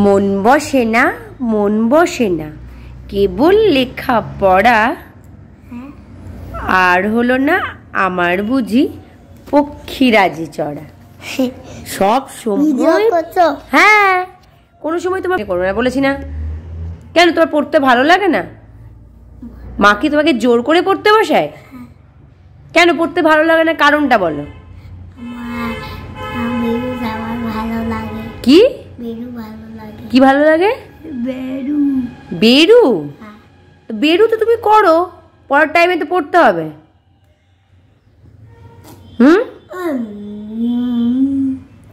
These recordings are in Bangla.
মন বসে না, মন বসে না, কেবল লেখা পড়া, আর হলো না আমার বুঝি পক্ষীরাজি চড়া। সব সময় হ্যাঁ, কোনো সময় তোমাকে করবে না বলেছি না? কেন তোমার পড়তে ভালো লাগে না? মা কি তোমাকে জোর করে পড়তে বসায়? কেন পড়তে ভালো লাগে না, কারণটা বলো। কি কি ভালো লাগে? বেরু। বেরু তো তুমি করো, পড়ার টাইমে তো পড়তে হবে।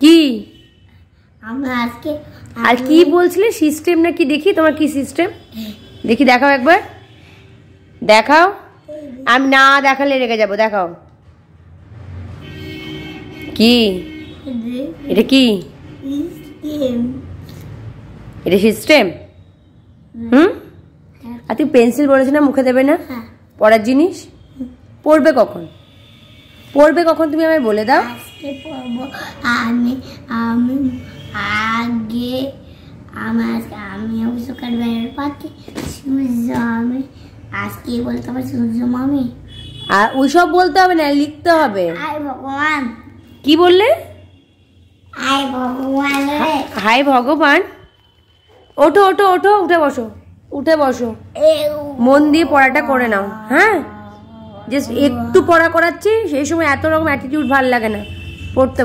কি আর কি বলছিলে? সিস্টেম নাকি? দেখি তোমার কি সিস্টেম, দেখি দেখাও একবার, দেখাও। আমি না দেখালে রেগে যাবো, দেখাও। কি এটা? কি এটা? সিস্টেম? আর তুই পেন্সিল বলেছি না মুখে দেবে না, পড়ার জিনিস। পড়বে কখন? পড়বে কখন তুমি আমায় বলে দাও। আমি আমি আগে আমি সকাল বের পাচ্ছি সূর্য, আমি আজকে বলতে হবে সূর্য মামি। আর ওইসব বলতে হবে না, লিখতে হবে। হাই ভগবান। কি বললে? হাই ভগবান। হাই ভগবান। ওঠো ওঠো ওঠো, উঠে বসো, উঠে বসো, মন দিয়ে পড়াটা করে নাও। হ্যাঁ, জাস্ট একটু পড়া করাচ্ছি, সেই সময় এত রকম অ্যাটিটিউড ভাল লাগে না পড়তে।